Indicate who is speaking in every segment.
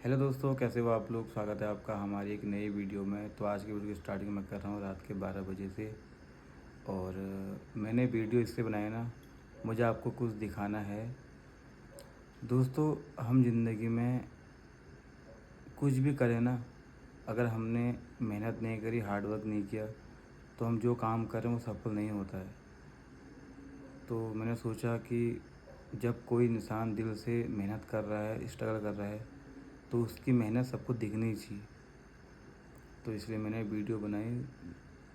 Speaker 1: Hello दोस्तों, कैसे हो आप लोग। स्वागत है आपका हमारी एक नई वीडियो में। तो आज की वीडियो की स्टार्टिंग मैं कर रहा हूँ रात के 12 बजे से। और मैंने वीडियो इसलिए बनाया ना, मुझे आपको कुछ दिखाना है। दोस्तों, हम ज़िंदगी में कुछ भी करें ना, अगर हमने मेहनत नहीं करी, हार्ड वर्क नहीं किया, तो हम जो काम करें वो सफल नहीं होता है। तो मैंने सोचा कि जब कोई इंसान दिल से मेहनत कर रहा है, स्ट्रगल कर रहा है, तो उसकी मेहनत सबको दिखनी चाहिए। तो इसलिए मैंने वीडियो बनाई।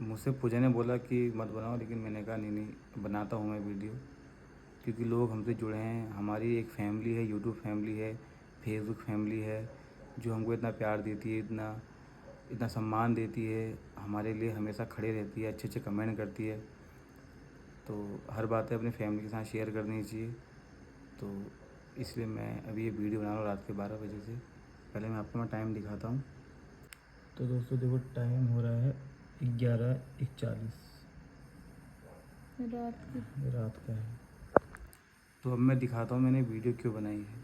Speaker 1: मुझसे पूजा ने बोला कि मत बनाओ, लेकिन मैंने कहा नहीं बनाता हूँ मैं वीडियो। क्योंकि लोग हमसे जुड़े हैं, हमारी एक फैमिली है, यूट्यूब फैमिली है, फेसबुक फैमिली है, जो हमको इतना प्यार देती है, इतना इतना सम्मान देती है, हमारे लिए हमेशा खड़े रहती है, अच्छे अच्छे कमेंट करती है। तो हर बातें अपनी फैमिली के साथ शेयर करनी चाहिए। तो इसलिए मैं अभी ये वीडियो बना रहा हूँ रात के 12 बजे से। पहले मैं आपको टाइम दिखाता हूँ। तो दोस्तों देखो, टाइम हो रहा है 11:41 रात का है। तो अब मैं दिखाता हूँ मैंने वीडियो क्यों बनाई है।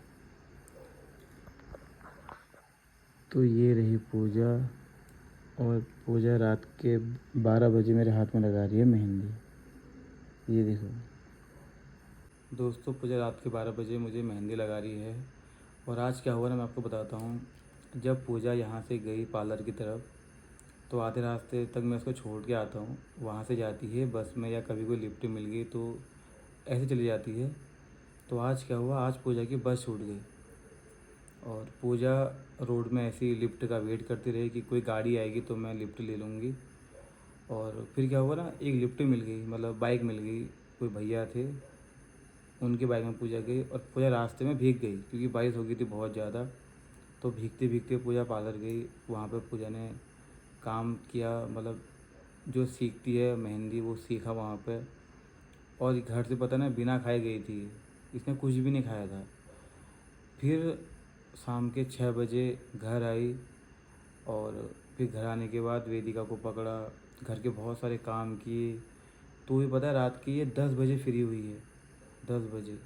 Speaker 1: तो ये रही पूजा, और पूजा रात के 12 बजे मेरे हाथ में लगा रही है मेहंदी। ये देखो दोस्तों, पूजा रात के 12 बजे मुझे मेहंदी लगा रही है। और आज क्या हुआ ना, मैं आपको बताता हूँ। जब पूजा यहाँ से गई पार्लर की तरफ, तो आधे रास्ते तक मैं उसको छोड़ के आता हूँ। वहाँ से जाती है बस में, या कभी कोई लिफ्ट मिल गई तो ऐसे चली जाती है। तो आज क्या हुआ, आज पूजा की बस छूट गई। और पूजा रोड में ऐसी लिफ्ट का वेट करती रही कि कोई गाड़ी आएगी तो मैं लिफ्ट ले लूँगी। और फिर क्या हुआ ना, एक लिफ्ट मिल गई, मतलब बाइक मिल गई। कोई भैया थे, उनकी बाइक में पूजा गई, और पूजा रास्ते में भीग गई क्योंकि बारिश हो गई थी बहुत ज़्यादा। तो भीगते भीगते पूजा पार्लर गई। वहाँ पर पूजा ने काम किया, मतलब जो सीखती है मेहंदी वो सीखा वहाँ पे। और घर से पता ना बिना खाए गई थी, इसने कुछ भी नहीं खाया था। फिर शाम के 6 बजे घर आई। और फिर घर आने के बाद वेदिका को पकड़ा, घर के बहुत सारे काम किए। तो ये पता है रात की ये 10 बजे फ्री हुई है, 10 बजे।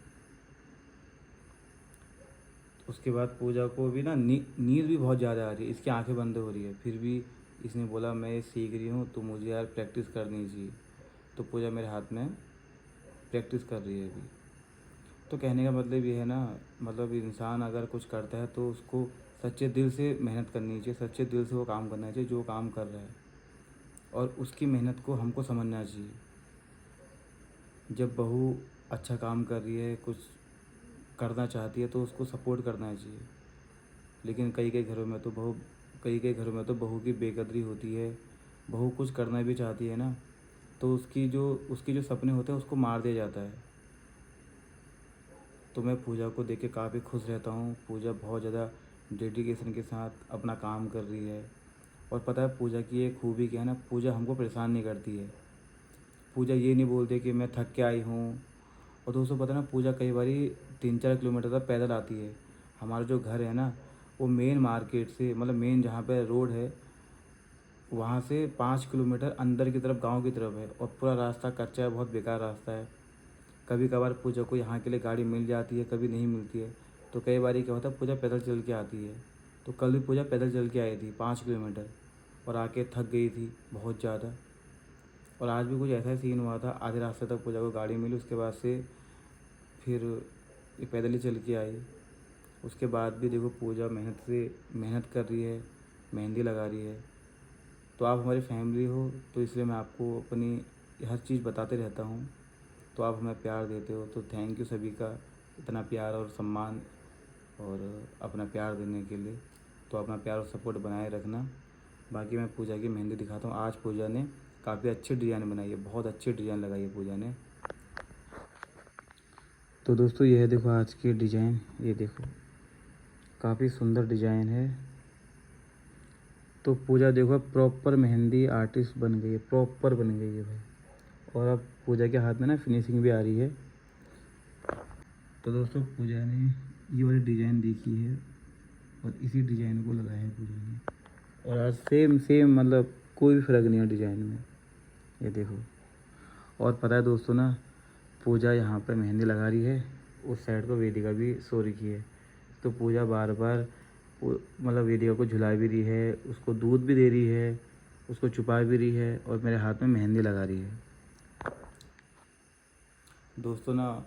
Speaker 1: उसके बाद पूजा को भी ना नींद भी बहुत ज़्यादा आ रही है, इसकी आंखें बंद हो रही है। फिर भी इसने बोला मैं ये सीख रही हूँ तो मुझे यार प्रैक्टिस करनी चाहिए। तो पूजा मेरे हाथ में प्रैक्टिस कर रही है अभी। तो कहने का मतलब ये है ना, मतलब इंसान अगर कुछ करता है तो उसको सच्चे दिल से मेहनत करनी चाहिए, सच्चे दिल से वो काम करना चाहिए जो काम कर रहा है। और उसकी मेहनत को हमको समझना चाहिए। जब बहू अच्छा काम कर रही है, कुछ करना चाहती है, तो उसको सपोर्ट करना चाहिए। लेकिन कई कई घरों में तो बहू की बेकदरी होती है। बहू कुछ करना भी चाहती है ना, तो उसकी जो सपने होते हैं उसको मार दिया जाता है। तो मैं पूजा को देख के काफ़ी खुश रहता हूँ। पूजा बहुत ज़्यादा डेडिकेशन के साथ अपना काम कर रही है। और पता है पूजा की एक खूबी क्या है ना, पूजा हमको परेशान नहीं करती है। पूजा ये नहीं बोलती कि मैं थक के आई हूँ। और दोस्तों पता है ना, पूजा कई बारी 3-4 किलोमीटर तक पैदल आती है। हमारा जो घर है ना, वो मेन मार्केट से, मतलब मेन जहाँ पे रोड है, वहाँ से 5 किलोमीटर अंदर की तरफ, गाँव की तरफ है। और पूरा रास्ता कच्चा है, बहुत बेकार रास्ता है। कभी कभार पूजा को यहाँ के लिए गाड़ी मिल जाती है, कभी नहीं मिलती है। तो कई बार क्या होता है, पूजा पैदल चल के आती है। तो कल भी पूजा पैदल चल के आई थी 5 किलोमीटर, और आके थक गई थी बहुत ज़्यादा। और आज भी कुछ ऐसा ही सीन हुआ था, आधे रास्ते तक पूजा को गाड़ी मिली, उसके बाद से फिर ये पैदल ही चल के आई। उसके बाद भी देखो पूजा मेहनत कर रही है, मेहंदी लगा रही है। तो आप हमारी फैमिली हो, तो इसलिए मैं आपको अपनी हर चीज़ बताते रहता हूँ। तो आप हमें प्यार देते हो, तो थैंक यू सभी का, इतना प्यार और सम्मान और अपना प्यार देने के लिए। तो अपना प्यार और सपोर्ट बनाए रखना। बाकी मैं पूजा की मेहंदी दिखाता हूँ। आज पूजा ने काफ़ी अच्छी डिज़ाइन बनाई है, बहुत अच्छी डिज़ाइन लगाई है पूजा ने। तो दोस्तों ये है, देखो आज की डिज़ाइन, ये देखो काफ़ी सुंदर डिज़ाइन है। तो पूजा देखो प्रॉपर मेहंदी आर्टिस्ट बन गई है, प्रॉपर बन गई है भाई। और अब पूजा के हाथ में ना फिनिशिंग भी आ रही है। तो दोस्तों पूजा ने ये वाली डिज़ाइन देखी है, और इसी डिज़ाइन को लगाया है पूजा ने। और आज सेम सेम, मतलब कोई भी फ़र्क नहीं है डिज़ाइन में, ये देखो। और पता है दोस्तों ना, पूजा यहाँ पे मेहंदी लगा रही है, उस साइड को वेदिका भी सो रखी है। तो पूजा बार बार वो मतलब वीडियो को झुला भी रही है, उसको दूध भी दे रही है, उसको छुपा भी रही है और मेरे हाथ में मेहंदी लगा रही है। दोस्तों ना,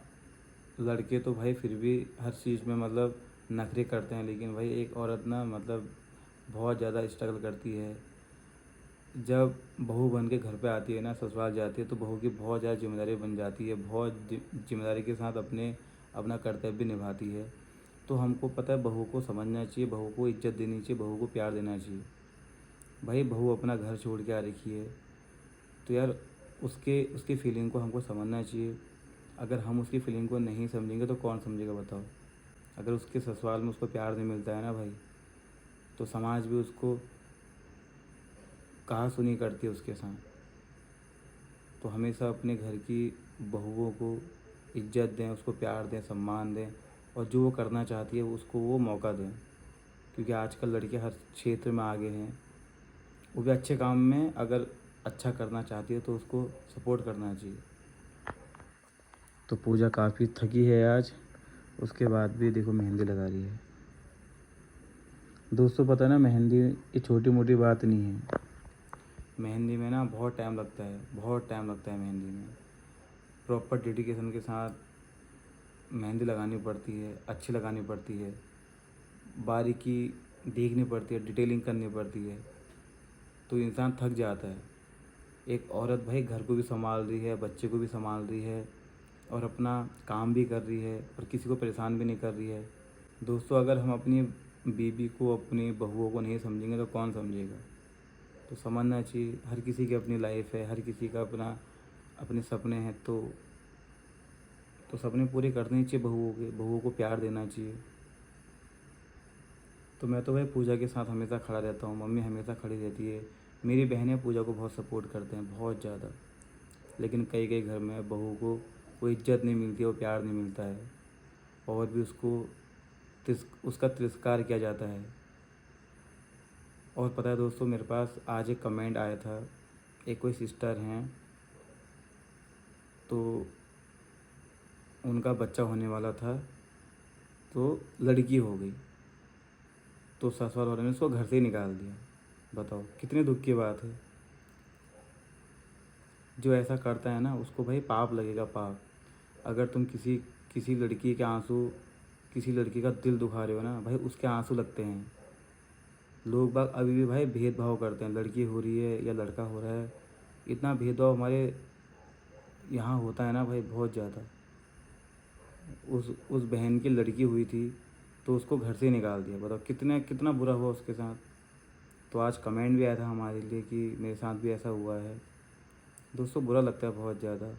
Speaker 1: लड़के तो भाई फिर भी हर चीज़ में मतलब नखरे करते हैं, लेकिन भाई एक औरत ना मतलब बहुत ज़्यादा स्ट्रगल करती है। जब बहू बन के घर पे आती है ना, ससुराल जाती है, तो बहू की बहुत ज़्यादा जिम्मेदारी बन जाती है, बहुत जिम्मेदारी के साथ अपना कर्तव्य निभाती है। तो हमको पता है बहू को समझना चाहिए, बहू को इज्जत देनी चाहिए, बहू को प्यार देना चाहिए। भाई बहू अपना घर छोड़ के आ रखी है, तो यार उसके उसकी फ़ीलिंग को हमको समझना चाहिए। अगर हम उसकी फ़ीलिंग को नहीं समझेंगे तो कौन समझेगा बताओ। अगर उसके ससुराल में उसको प्यार नहीं मिलता है ना भाई, तो समाज भी उसको कहा सुनी करती है उसके साथ। तो हमेशा अपने घर की बहुओं को इज्जत दें, उसको प्यार दें, सम्मान दें, और जो वो करना चाहती है उसको वो मौका दें। क्योंकि आजकल लड़के हर क्षेत्र में आगे हैं, वो भी अच्छे काम में। अगर अच्छा करना चाहती है तो उसको सपोर्ट करना चाहिए। तो पूजा काफ़ी थकी है आज, उसके बाद भी देखो मेहंदी लगा रही है। दोस्तों पता है ना, मेहंदी ये छोटी मोटी बात नहीं है। मेहंदी में ना बहुत टाइम लगता है, बहुत टाइम लगता है मेहंदी में। प्रॉपर डेडिकेशन के साथ मेहंदी लगानी पड़ती है, अच्छी लगानी पड़ती है, बारीकी देखनी पड़ती है, डिटेलिंग करनी पड़ती है, तो इंसान थक जाता है। एक औरत भाई घर को भी संभाल रही है, बच्चे को भी संभाल रही है, और अपना काम भी कर रही है, और किसी को परेशान भी नहीं कर रही है। दोस्तों अगर हम अपनी बीवी को, अपनी बहुओं को नहीं समझेंगे तो कौन समझेगा। तो समझना चाहिए, हर किसी की अपनी लाइफ है, हर किसी का अपना अपने सपने हैं, तो सपने पूरे करने चाहिए बहुओं के, बहुओं को प्यार देना चाहिए। तो मैं तो भाई पूजा के साथ हमेशा खड़ा रहता हूँ, मम्मी हमेशा खड़ी रहती है, मेरी बहनें पूजा को बहुत सपोर्ट करते हैं, बहुत ज़्यादा। लेकिन कई कई घर में बहू को कोई इज्जत नहीं मिलती है, वो प्यार नहीं मिलता है, और भी उसका तिरस्कार किया जाता है। और पता है दोस्तों, मेरे पास आज एक कमेंट आया था, एक कोई सिस्टर हैं, तो उनका बच्चा होने वाला था, तो लड़की हो गई, तो ससुराल वालों ने उसको घर से ही निकाल दिया। बताओ कितनी दुख की बात है। जो ऐसा करता है ना उसको भाई पाप लगेगा, पाप। अगर तुम किसी किसी लड़की के आंसू, किसी लड़की का दिल दुखा रहे हो ना भाई, उसके आंसू लगते हैं। लोग बाग अभी भी भाई भेदभाव करते हैं, लड़की हो रही है या लड़का हो रहा है, इतना भेदभाव हमारे यहाँ होता है ना भाई, बहुत ज़्यादा। उस बहन की लड़की हुई थी, तो उसको घर से ही निकाल दिया। बताओ कितना कितना बुरा हुआ उसके साथ। तो आज कमेंट भी आया था हमारे लिए कि मेरे साथ भी ऐसा हुआ है। दोस्तों बुरा लगता है बहुत ज़्यादा।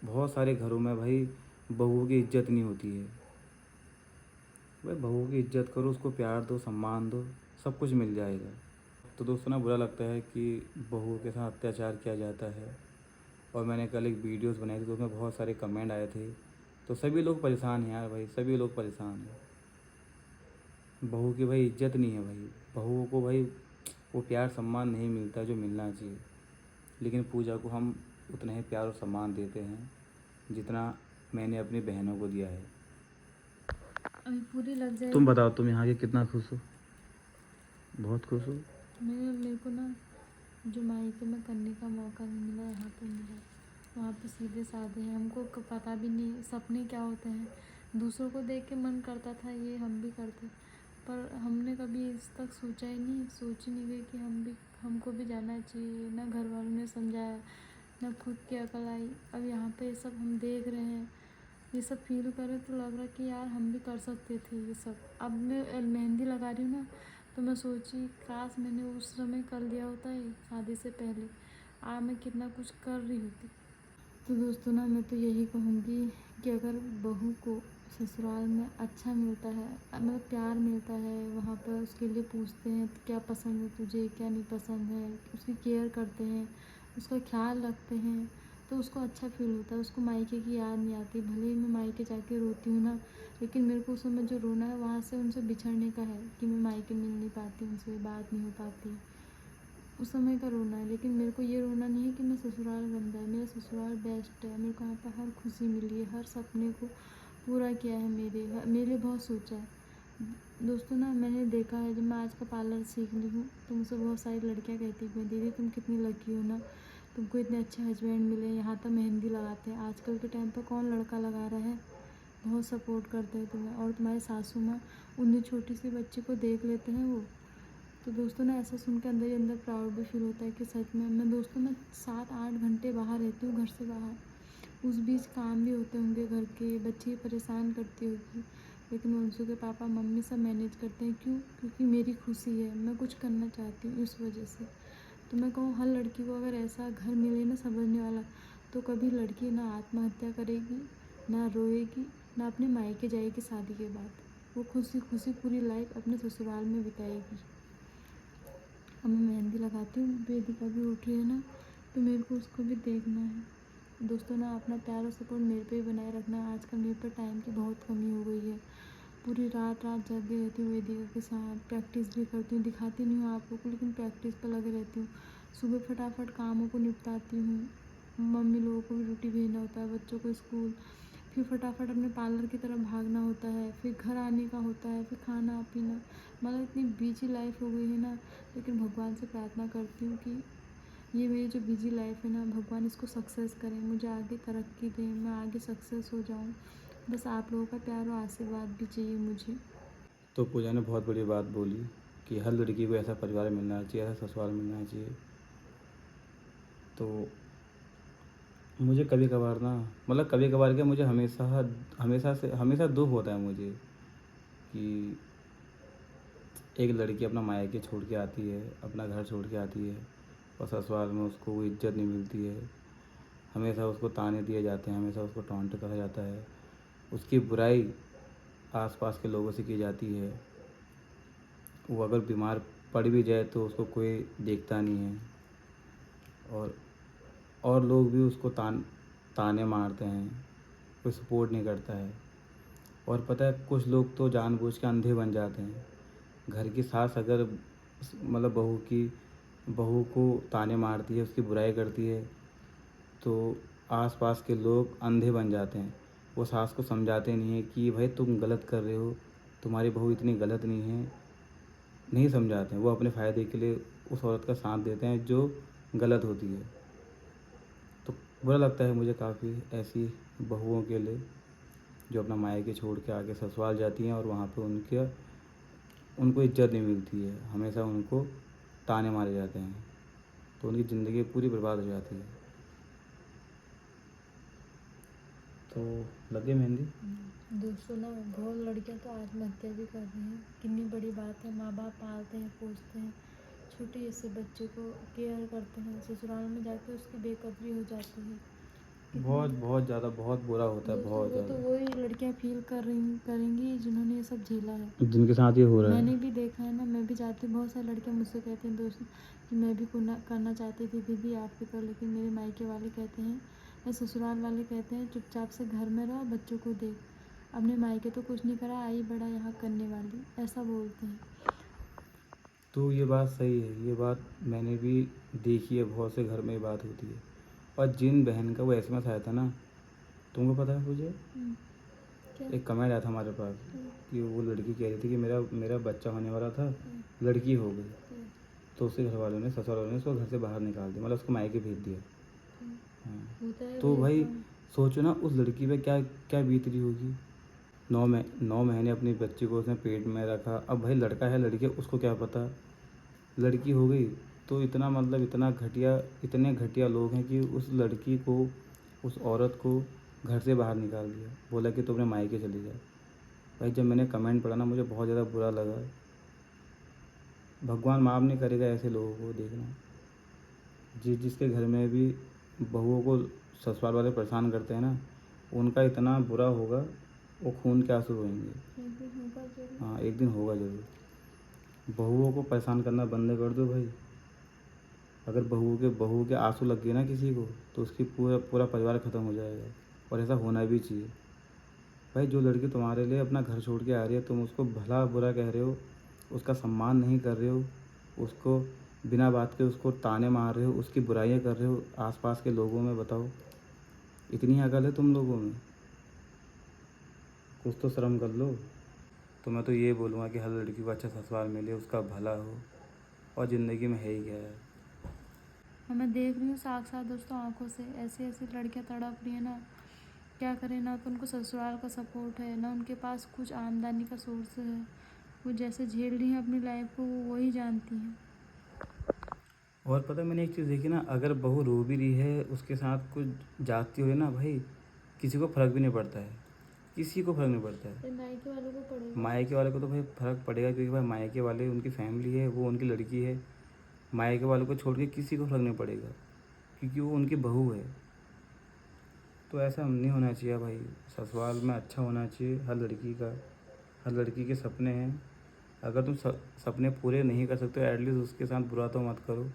Speaker 1: बहुत सारे घरों में भाई बहुओं की इज्जत नहीं होती है। भाई बहुओं की इज्जत करो, उसको प्यार दो, सम्मान दो, सब कुछ मिल जाएगा। तो दोस्तों ना, बुरा लगता है कि बहुओं के साथ अत्याचार किया जाता है। और मैंने कल एक वीडियोस बनाई थी, तो उसमें बहुत सारे कमेंट आए थे। तो सभी लोग परेशान हैं यार भाई, सभी लोग परेशान हैं। बहू की भाई इज्जत नहीं है भाई, बहुओं को भाई वो प्यार सम्मान नहीं मिलता जो मिलना चाहिए। लेकिन पूजा को हम उतना ही प्यार और सम्मान देते हैं जितना मैंने अपनी बहनों को दिया है।
Speaker 2: अभी पूरी लग जाएगी।
Speaker 1: तुम बताओ, तुम यहाँ के कितना खुश हो? बहुत खुश हो?
Speaker 2: मेरे को ना जो मायके में करने का मौका नहीं मिला, यहाँ पे मिला। वहाँ पे सीधे साधे हैं, हमको पता भी नहीं सपने क्या होते हैं। दूसरों को देख के मन करता था ये हम भी करते, पर हमने कभी इस तक सोच ही नहीं गई कि हमको भी जाना चाहिए। ना घर वालों ने समझाया, ना खुद की अकल आई। अब यहाँ पे सब हम देख रहे हैं, ये सब फील करें तो लग रहा कि यार हम भी कर सकते थे ये सब। अब मैं मेहंदी लगा रही हूँ ना, तो मैं सोची काश मैंने उस समय कर लिया होता है शादी से पहले, आज मैं कितना कुछ कर रही होती। तो दोस्तों ना, मैं तो यही कहूँगी कि अगर बहू को ससुराल में अच्छा मिलता है, मतलब प्यार मिलता है, वहाँ पर उसके लिए पूछते हैं क्या पसंद है तुझे, क्या नहीं पसंद है, उसकी केयर करते हैं, उसका ख्याल रखते हैं, तो उसको अच्छा फील होता है। उसको मायके की याद नहीं आती। भले ही मैं मायके जाके रोती हूँ ना, लेकिन मेरे को उस समय जो रोना है वहाँ से उनसे बिछड़ने का है, कि मैं मायके मिल नहीं पाती, उनसे बात नहीं हो पाती, उस समय का रोना है। लेकिन मेरे को ये रोना नहीं है कि मैं ससुराल गंदा है। मेरा ससुराल बेस्ट है, मेरे को यहाँ पर हर खुशी मिली है, हर सपने को पूरा किया है, मेरे लिए बहुत सोचा है। दोस्तों ना, मैंने देखा है जब मैं आज का पार्लर सीख ली हूँ तो मुझसे बहुत सारी लड़कियाँ कहती हैं दीदी तुम कितनी लकी हो ना, तुमको इतने अच्छे हस्बैंड मिले, यहाँ तक मेहंदी लगाते हैं। आजकल के टाइम पर कौन लड़का लगा रहा है, बहुत सपोर्ट करते हैं तुम्हें। और तुम्हारी सासू माँ उन्हीं छोटी सी बच्ची को देख लेते हैं वो। तो दोस्तों ना, ऐसा सुन के अंदर ही अंदर प्राउड भी फील होता है कि सच में मैं दोस्तों मैं 7-8 घंटे बाहर रहती हूँ, घर से बाहर। उस बीच काम भी होते होंगे घर के, बच्चे परेशान करती होगी, लेकिन मंसू के पापा मम्मी सब मैनेज करते हैं। क्यों? क्योंकि मेरी खुशी है, मैं कुछ करना चाहती हूँ इस वजह से। तो मैं कहूँ हर लड़की को अगर ऐसा घर मिले ना समझने वाला, तो कभी लड़की ना आत्महत्या करेगी, ना रोएगी, ना अपने मायके जाएगी शादी के बाद। वो खुशी खुशी पूरी लाइफ अपने ससुराल में बिताएगी। अब मैं मेहंदी लगाती हूँ, वेदिका भी उठ रही है ना, तो मेरे को उसको भी देखना है। दोस्तों ना, अपना प्यार और सपोर्ट मेरे पे ही बनाए रखना। आजकल मेरे पे टाइम की बहुत कमी हो गई है। पूरी रात रात जागी रहती हूँ वेदिका के साथ, प्रैक्टिस भी करती हूँ, दिखाती नहीं हूँ आप लोग को, लेकिन प्रैक्टिस पर लगे रहती हूँ। सुबह फटाफट कामों को निपटाती हूँ, मम्मी लोगों को भी रोटी भेजना होता है, बच्चों को स्कूल, फिर फटाफट अपने पार्लर की तरफ भागना होता है, फिर घर आने का होता है, फिर खाना पीना। मतलब इतनी बिजी लाइफ हो गई है ना, लेकिन भगवान से प्रार्थना करती हूँ कि ये मेरी जो बिजी लाइफ है ना, भगवान इसको सक्सेस करें, मुझे आगे तरक्की दें, मैं आगे सक्सेस हो जाऊँ। बस आप लोगों का प्यार और आशीर्वाद भी चाहिए मुझे।
Speaker 1: तो पूजा ने बहुत बड़ी बात बोली कि हर लड़की को ऐसा परिवार मिलना चाहिए, ऐसा ससुराल मिलना चाहिए। तो मुझे कभी कभार ना, मतलब कभी कभार क्या, मुझे हमेशा हमेशा दुख होता है मुझे कि एक लड़की अपना मायके छोड़ के आती है, अपना घर छोड़ के आती है, और ससुराल में उसको कोई इज्जत नहीं मिलती है। हमेशा उसको ताने दिए जाते हैं, हमेशा उसको टॉन्ट करा जाता है, उसकी बुराई आसपास के लोगों से की जाती है। वो अगर बीमार पड़ भी जाए तो उसको कोई देखता नहीं है, और लोग भी उसको ताने मारते हैं, कोई सपोर्ट नहीं करता है। और पता है, कुछ लोग तो जानबूझ के अंधे बन जाते हैं। घर की सास अगर मतलब बहू को ताने मारती है, उसकी बुराई करती है, तो आसपास के लोग अंधे बन जाते हैं। वो सास को समझाते नहीं है कि भाई तुम गलत कर रहे हो, तुम्हारी बहू इतनी गलत नहीं है, नहीं समझाते हैं। वो अपने फ़ायदे के लिए उस औरत का साथ देते हैं जो गलत होती है। तो बुरा लगता है मुझे काफ़ी ऐसी बहुओं के लिए जो अपना मायके छोड़ के आके ससुराल जाती हैं, और वहाँ पे उनको इज्जत नहीं मिलती है, हमेशा उनको ताने मारे जाते हैं, तो उनकी ज़िंदगी पूरी बर्बाद हो जाती है। तो लगे मेहंदी।
Speaker 2: दोस्तों ना, बहुत लड़कियां तो आत्महत्या भी कर रही हैं। कितनी बड़ी बात है, माँ बाप पालते हैं पोसते हैं, छोटे जैसे बच्चे को केयर करते हैं, ससुराल में जाके उसकी बेकदरी हो जाती है।
Speaker 1: बहुत बहुत ज़्यादा बहुत बुरा होता है,
Speaker 2: दोस्तों
Speaker 1: बहुत
Speaker 2: वो तो
Speaker 1: ज़्यादा।
Speaker 2: वही लड़कियां फील करेंगी जिन्होंने ये सब झेला है।
Speaker 1: जिनके साथ ये हो रहा
Speaker 2: मैंने
Speaker 1: है।
Speaker 2: भी देखा है ना, मैं भी चाहती हूँ, बहुत सारी लड़कियां मुझसे कहती हैं दोस्त कि मैं भी करना चाहती थी दीदी आप भी कर, लेकिन मेरे मायके वाले कहते हैं या ससुराल वाले कहते हैं चुपचाप से घर में रहो, बच्चों को देख, अपने मायके तो कुछ नहीं करा, आई बड़ा यहाँ करने वाली, ऐसा बोलते हैं।
Speaker 1: तो ये बात सही है, ये बात मैंने भी देखी है, बहुत से घर में ये बात होती है। और जिन बहन का वो एसएमएस आया था ना, तुमको पता है मुझे,
Speaker 2: क्या?
Speaker 1: एक कमेंट आया था हमारे पास कि वो लड़की कह रही थी कि मेरा मेरा बच्चा होने वाला था, लड़की हो गई, तो उसके घर वालों ने, ससुराल वालों ने उसको घर से बाहर निकाल दिया, मतलब उसको मायके भेज दिया। हाँ।
Speaker 2: होता है
Speaker 1: तो भाई
Speaker 2: ऐसा।
Speaker 1: सोचो ना, उस लड़की पे क्या क्या बीत रही होगी। 9 महीने अपनी बच्ची को उसने पेट में रखा। अब भाई लड़का है लड़की है, उसको क्या पता, लड़की हो गई तो इतना, मतलब इतने घटिया लोग हैं कि उस लड़की को, उस औरत को घर से बाहर निकाल दिया, बोला कि तुम अपने मायके चली जाओ। भाई जब मैंने कमेंट पढ़ा ना, मुझे बहुत ज़्यादा बुरा लगा। भगवान माफ़ नहीं करेगा ऐसे लोगों को, देखना जिसके घर में भी बहुओं को ससुराल वाले परेशान करते हैं ना, उनका इतना बुरा होगा, वो खून के आंसू रोएंगे। हाँ, एक दिन होगा ज़रूर। बहुओं को परेशान करना बंद कर दो भाई। अगर बहू के आंसू लग गए ना किसी को, तो उसकी पूरा पूरा परिवार ख़त्म हो जाएगा, और ऐसा होना भी चाहिए। भाई जो लड़की तुम्हारे लिए अपना घर छोड़ के आ रही है, तुम उसको भला बुरा कह रहे हो, उसका सम्मान नहीं कर रहे हो, उसको बिना बात के उसको ताने मार रहे हो, उसकी बुराइयां कर रहे हो आसपास के लोगों में। बताओ, इतनी अकल है तुम लोगों में, कुछ तो शर्म कर लो। तो मैं तो ये बोलूँगा कि हर लड़की को अच्छा ससुराल मिले, उसका भला हो, और ज़िंदगी में है ही क्या है।
Speaker 2: और मैं देख रही हूँ साक्षात दोस्तों आंखों से, ऐसी ऐसी लड़कियां तड़प रही है ना, क्या करें। ना तो उनको ससुराल का सपोर्ट है, ना उनके पास कुछ आमदनी का सोर्स है। वो जैसे झेल रही हैं अपनी लाइफ को, वो ही जानती हैं।
Speaker 1: और पता है मैंने एक चीज़ देखी ना, अगर बहू रो भी रही है, उसके साथ कुछ जाती हुई ना भाई, किसी को फ़र्क भी नहीं पड़ता है, किसी को फ़र्क नहीं पड़ता है।
Speaker 2: मायके वालों को पड़ेगा।
Speaker 1: मायके वाले को तो भाई फ़र्क पड़ेगा, क्योंकि भाई मायके वाले उनकी फैमिली है, वो उनकी लड़की है। मायके वालों को छोड़ के किसी को फ़र्क नहीं पड़ेगा, क्योंकि वो उनकी बहू है। तो ऐसा नहीं होना चाहिए भाई, ससुराल में अच्छा होना चाहिए हर लड़की का। हर लड़की के सपने हैं, अगर तुम सपने पूरे नहीं कर सकते एटलीस्ट उसके साथ बुरा तो मत करो।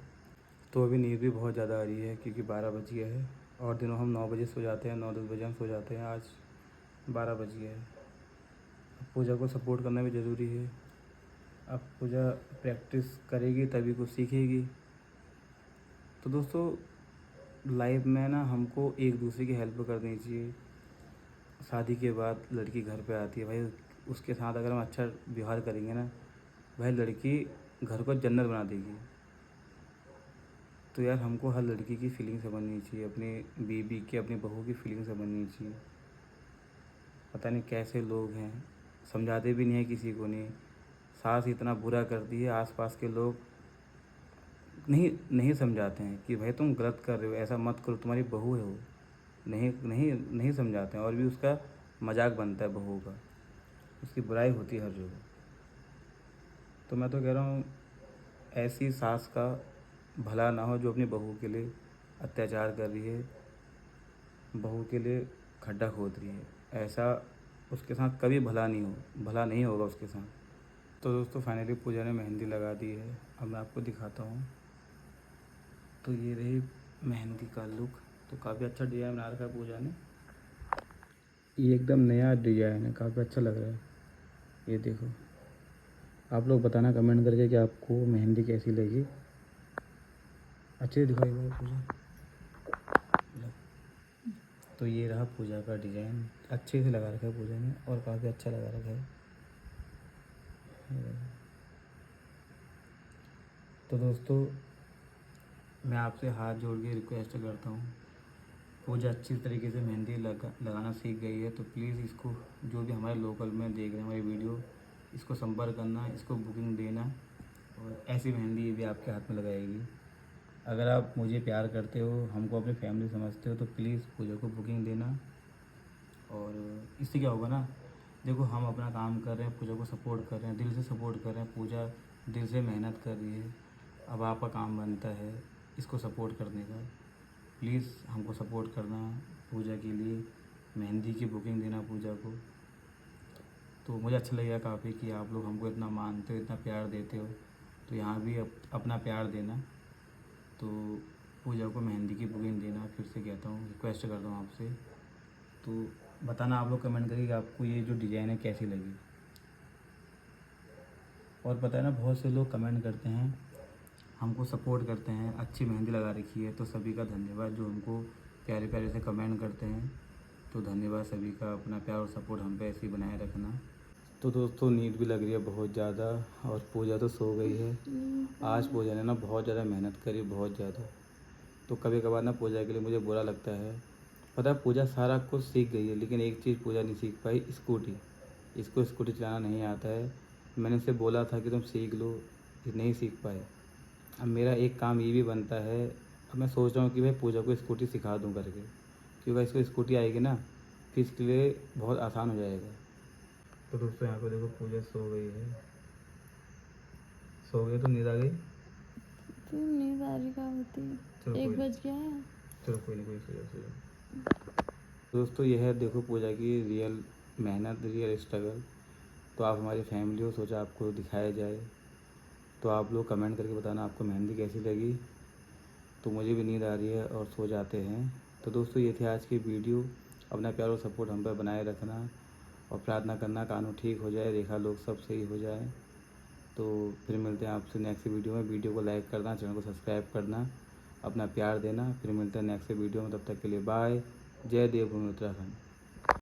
Speaker 1: तो अभी नींद भी बहुत ज़्यादा आ रही है, क्योंकि 12 बज गया है, और दिनों हम 9 बजे सो जाते हैं, 9-10 बजे हम सो जाते हैं, आज 12 बज गया है। अब पूजा को सपोर्ट करना भी ज़रूरी है। अब पूजा प्रैक्टिस करेगी तभी कुछ सीखेगी। तो दोस्तों, लाइफ में ना हमको एक दूसरे की हेल्प करनी चाहिए। शादी के बाद लड़की घर पे आती है भाई, उसके साथ अगर हम अच्छा व्यवहार करेंगे ना भाई, लड़की घर को जन्नत बना देगी। तो यार हमको हर लड़की की फीलिंग समझनी चाहिए, अपनी बीवी की, अपनी बहू की फीलिंग समझनी चाहिए। पता नहीं कैसे लोग हैं, समझाते भी नहीं है किसी को नहीं। सास इतना बुरा करती है, आसपास के लोग नहीं नहीं समझाते हैं कि भाई तुम गलत कर रहे हो, ऐसा मत करो, तुम्हारी बहू है वो। नहीं नहीं नहीं समझाते हैं, और भी उसका मजाक बनता है बहू का, उसकी बुराई होती है हर जगह। तो मैं तो कह रहा हूँ, ऐसी सास का भला ना हो जो अपनी बहू के लिए अत्याचार कर रही है, बहू के लिए खड्डा खोद रही है। ऐसा उसके साथ कभी भला नहीं होगा उसके साथ। तो दोस्तों फाइनली पूजा ने मेहंदी लगा दी है, अब मैं आपको दिखाता हूँ। तो ये रही मेहंदी का लुक। तो काफ़ी अच्छा डिज़ाइन बना रखा है पूजा ने, ये एकदम नया डिज़ाइन है, काफ़ी अच्छा लग रहा है। ये देखो, आप लोग बताना कमेंट करके कि आपको मेहंदी कैसी लगी। अच्छे से दिखाई बार पूजा। तो ये रहा पूजा का डिज़ाइन, अच्छे से लगा रखा है पूजा ने, और काफ़ी अच्छा लगा रखा है। तो दोस्तों, मैं आपसे हाथ जोड़ के रिक्वेस्ट करता हूँ, पूजा अच्छी तरीके से मेहंदी लगाना सीख गई है, तो प्लीज़ इसको, जो भी हमारे लोकल में देख रहे हैं हमारी वीडियो, इसको संपर्क करना, इसको बुकिंग देना, और ऐसी मेहंदी भी आपके हाथ में लगाएगी। अगर आप मुझे प्यार करते हो, हमको अपनी फैमिली समझते हो, तो प्लीज़ पूजा को बुकिंग देना। और इससे क्या होगा ना, देखो हम अपना काम कर रहे हैं, पूजा को सपोर्ट कर रहे हैं, दिल से सपोर्ट कर रहे हैं, पूजा दिल से मेहनत कर रही है। अब आपका काम बनता है इसको सपोर्ट करने का। प्लीज़ हमको सपोर्ट करना, पूजा के लिए मेहंदी की बुकिंग देना पूजा को। तो मुझे अच्छा लगेगा काफ़ी कि आप लोग हमको इतना मानते हो, इतना प्यार देते हो। तो यहाँ भी अपना प्यार देना। तो पूजा को मेहंदी की बुकिंग देना, फिर से कहता हूँ, रिक्वेस्ट करता हूँ आपसे। तो बताना आप लोग कमेंट करिए कि आपको ये जो डिज़ाइन है कैसी लगी। और पता है ना, बहुत से लोग कमेंट करते हैं, हमको सपोर्ट करते हैं, अच्छी मेहंदी लगा रखी है, तो सभी का धन्यवाद जो हमको प्यारे प्यारे से कमेंट करते हैं। तो धन्यवाद सभी का, अपना प्यार और सपोर्ट हम पे ऐसे ही बनाए रखना। तो दोस्तों नींद भी लग रही है बहुत ज़्यादा, और पूजा तो सो गई है। आज पूजा ने ना बहुत ज़्यादा मेहनत करी, बहुत ज़्यादा। तो कभी कभार ना पूजा के लिए मुझे बुरा लगता है। पता है पूजा सारा कुछ सीख गई है, लेकिन एक चीज़ पूजा नहीं सीख पाई, स्कूटी। इसको स्कूटी चलाना नहीं आता है। मैंने इसे बोला था कि तुम सीख लो, ये नहीं सीख पाए। अब मेरा एक काम ये भी बनता है, अब मैं सोच रहा हूँ कि भाई पूजा को स्कूटी सिखा दूँ करके, क्योंकि इसको स्कूटी आएगी ना, फिर इसके लिए बहुत आसान हो जाएगा। तो दोस्तों यहाँ पे देखो पूजा सो गई है। सो गई तो नींद आ गई।
Speaker 2: तो नींद आ रही क्या होती है,
Speaker 1: चलो
Speaker 2: 1
Speaker 1: कोई
Speaker 2: बज गया है।
Speaker 1: चलो कोई नहीं, कोई सो जाओ, सो जाओ। दोस्तों यह है देखो पूजा की रियल मेहनत, रियल स्ट्रगल। तो आप हमारी फैमिली हो, सोचा आपको दिखाया जाए। तो आप लोग कमेंट करके बताना आपको मेहंदी कैसी लगी। तो मुझे भी नींद आ रही है और सो जाते हैं। तो दोस्तों ये थी आज की वीडियो। अपना प्यार और सपोर्ट हम पर बनाए रखना, और प्रार्थना करना कानून ठीक हो जाए, रेखा लोग सब सही हो जाए। तो फिर मिलते हैं आपसे नेक्स्ट वीडियो में। वीडियो को लाइक करना, चैनल को सब्सक्राइब करना, अपना प्यार देना। फिर मिलते हैं नेक्स्ट वीडियो में, तब तक के लिए बाय। जय देवभूमि उत्तराखंड।